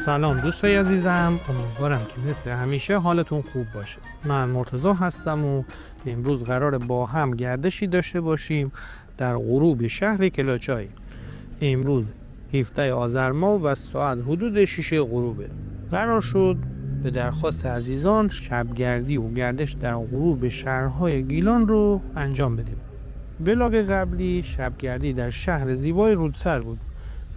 سلام دوستای عزیزم، امیدوارم که مثل همیشه حالتون خوب باشه. من مرتضی هستم و امروز قراره با هم گردشی داشته باشیم در غروب شهر کلاچای. امروز 17 آذر ماه و ساعت حدود 6 غروبه. قرار شد به درخواست عزیزان شبگردی و گردش در غروب شهرهای گیلان رو انجام بدیم. ولاگ قبلی شبگردی در شهر زیبای رودسر بود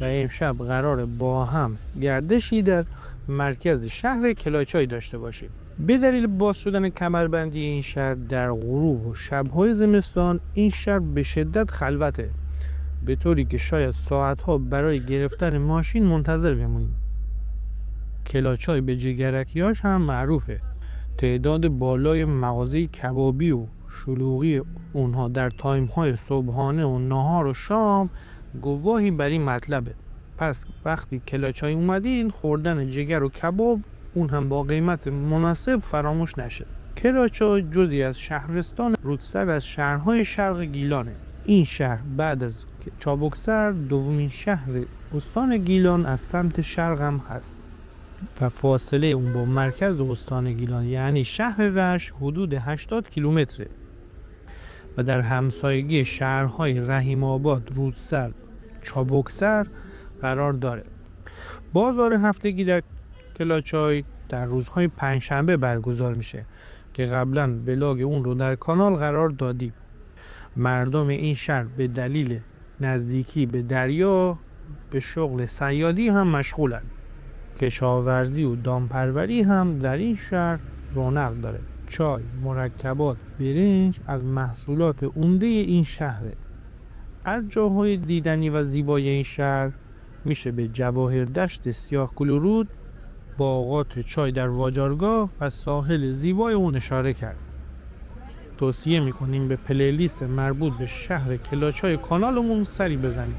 و امشب قرار با هم گردشی در مرکز شهر کلاچای داشته باشیم. به دلیل باز شدن کمربندی این شهر در غروب و شب‌های زمستان، این شهر به شدت خلوته، به طوری که شاید ساعت‌ها برای گرفتن ماشین منتظر بمونیم. کلاچای به جگرکیاش هم معروفه. تعداد بالای مغازه کبابی و شلوغی اونها در تایم‌های صبحانه و نهار و شام گواهی بر این مطلبه. پس وقتی کلاچای اومدین، خوردن جگر و کباب، اون هم با قیمت مناسب، فراموش نشه. کلاچای جزئی از شهرستان رودسر از شهرهای شرق گیلانه. این شهر بعد از چابکسر دومین شهر استان گیلان از سمت شرق هم هست و فاصله اون با مرکز استان گیلان یعنی شهر رش حدود 80 کیلومتره و در همسایگی شهرهای رحیم آباد، رودسر، چابکسر قرار داره. بازار هفتگی در کلاچای در روزهای پنجشنبه برگزار میشه که قبلا ولاگ اون رو در کانال قرار دادیم. مردم این شهر به دلیل نزدیکی به دریا به شغل صیادی هم مشغولن. کشاورزی و دامپروری هم در این شهر رونق داره. چای، مرکبات، برنج از محصولات عمده این شهره. از جاهای دیدنی و زیبای این شهر میشه به جواهردشت سیاه گل و رود، باغات چای در واجارگاه و ساحل زیبای اون اشاره کرد. توصیه میکنیم به پلیلیست مربوط به شهر کلاچای کانالمون سری بزنیم.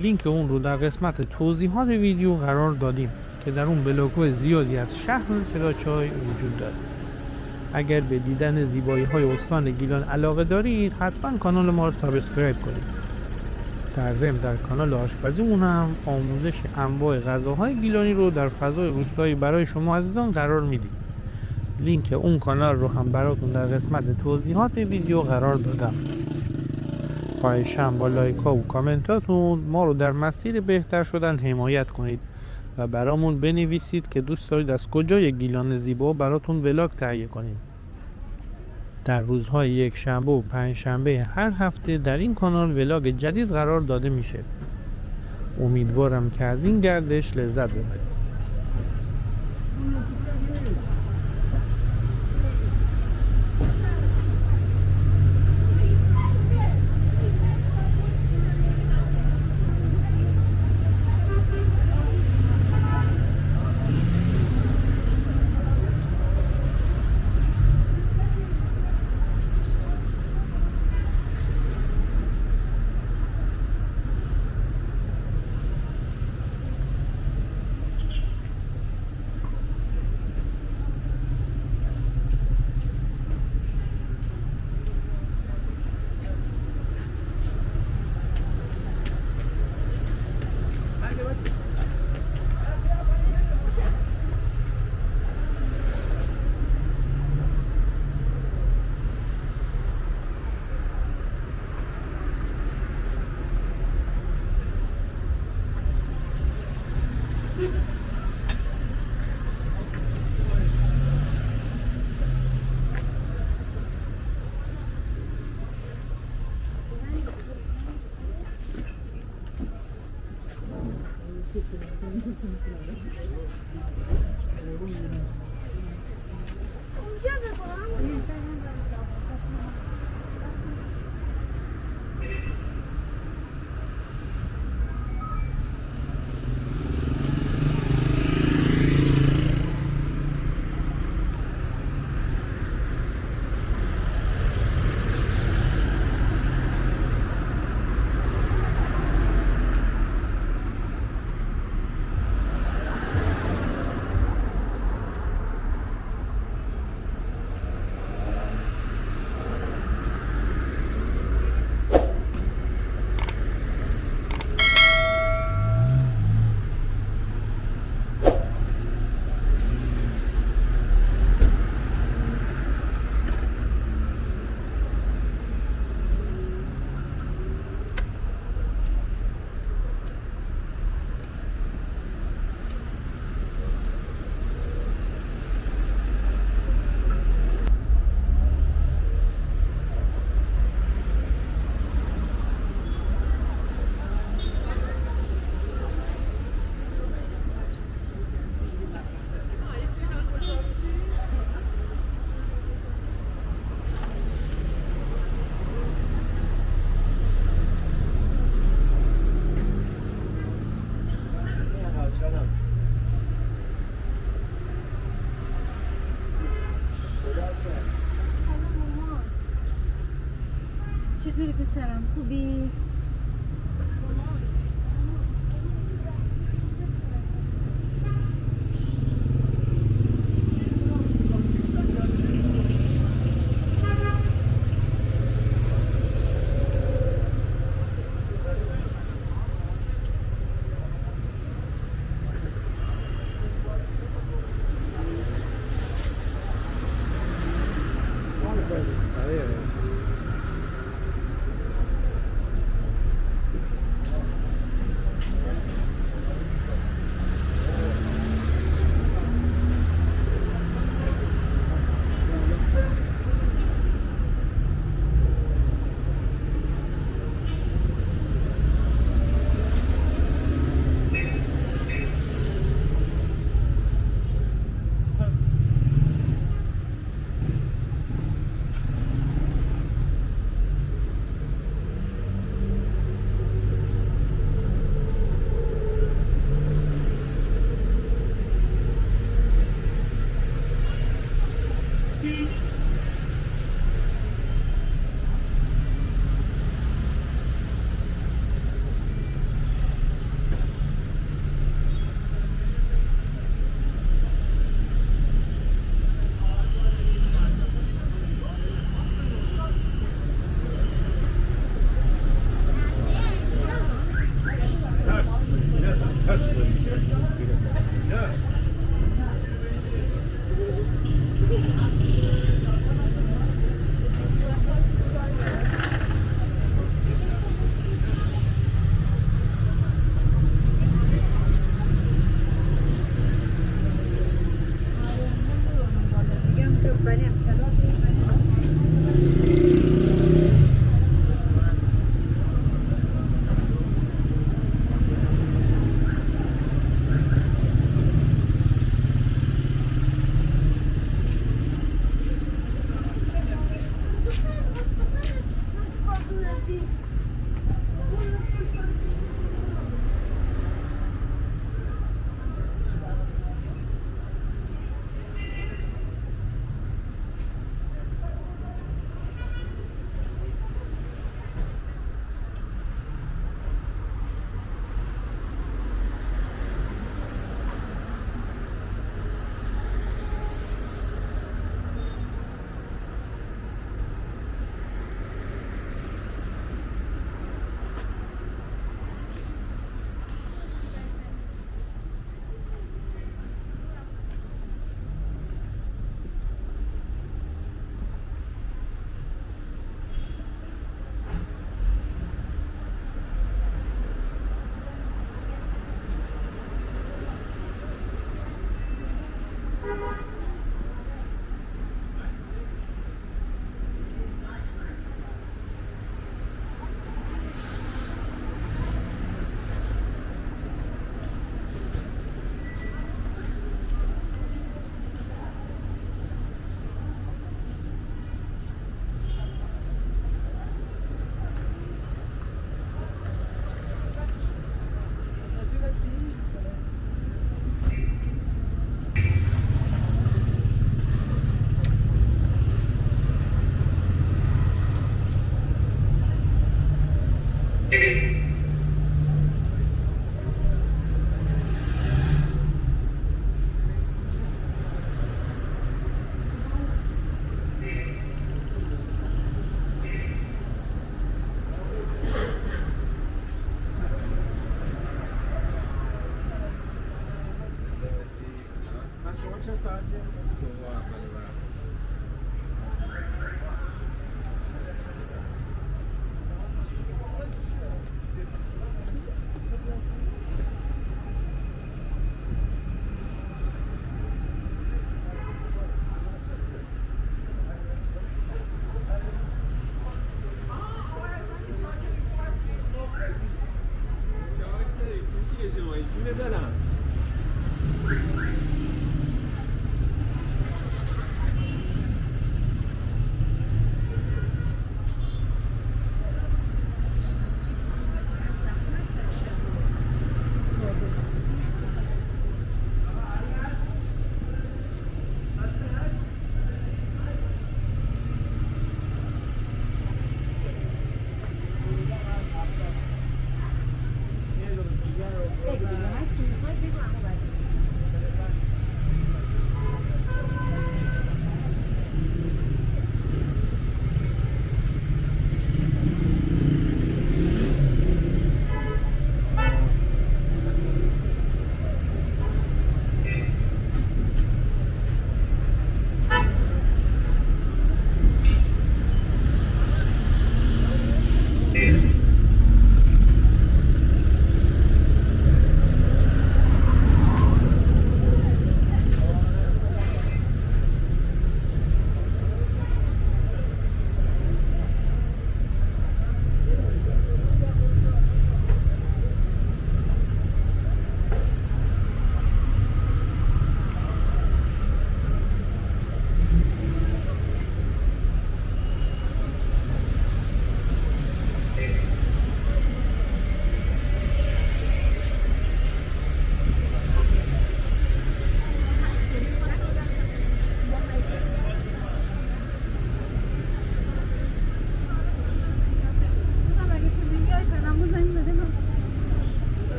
لینک اون رو در قسمت توضیحات ویدیو قرار دادیم که در اون ولاگ‌های زیادی از شهر کلاچای وجود داره. اگر به دیدن زیبایی‌های استان گیلان علاقه دارید، حتما کانال ما رو سابسکرایب کنید. در ضمن در کانال آشپزیمون هم آموزش انواع غذاهای گیلانی رو در فضای روستایی برای شما عزیزان قرار میدیم. لینک اون کانال رو هم براتون در قسمت توضیحات ویدیو قرار دادم. خواهشم با لایک ها و کامنتاتون ما رو در مسیر بهتر شدن حمایت کنید و برامون بنویسید که دوست دارید از کجای گیلان زیبا براتون ولاگ تهیه کنیم. در روزهای یک شنبه و پنج شنبه هر هفته در این کانال ولاگ جدید قرار داده میشه. امیدوارم که از این گردش لذت ببرید. چطوری پسرم؟ خوبی؟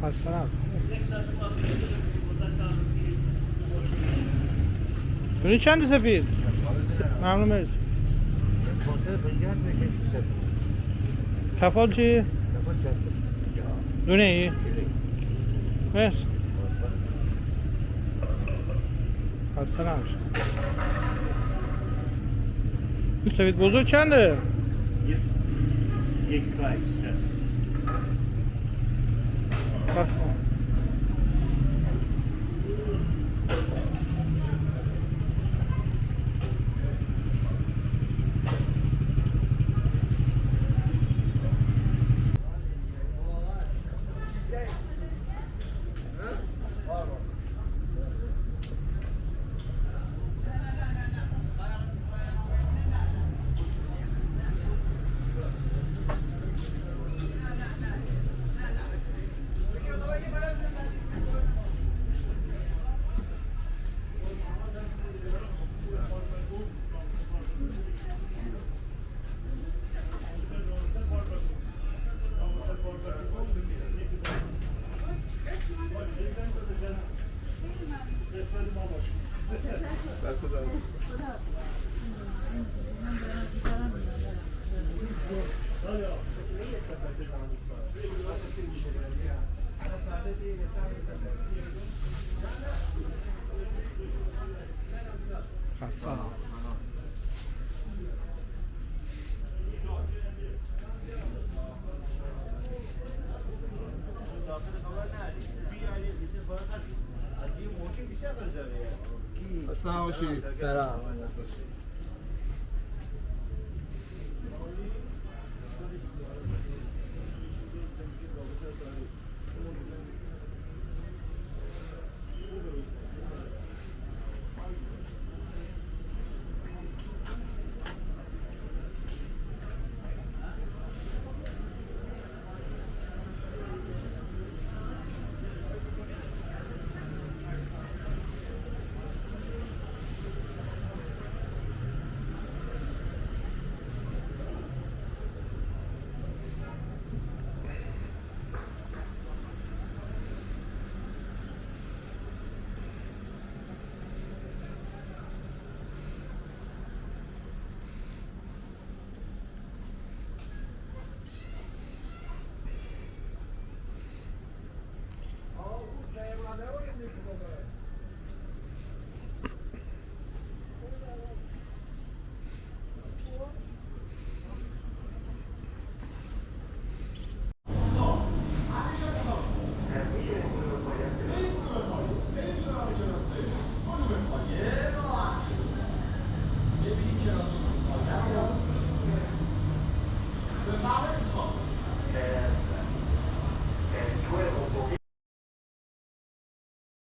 السلام. دونی چند سفید؟ ممنون مرسی. تفال چی؟ دونه ای؟ مرسی. السلام. این سفید بزرگ چنده؟ یک رایس. بس سلام.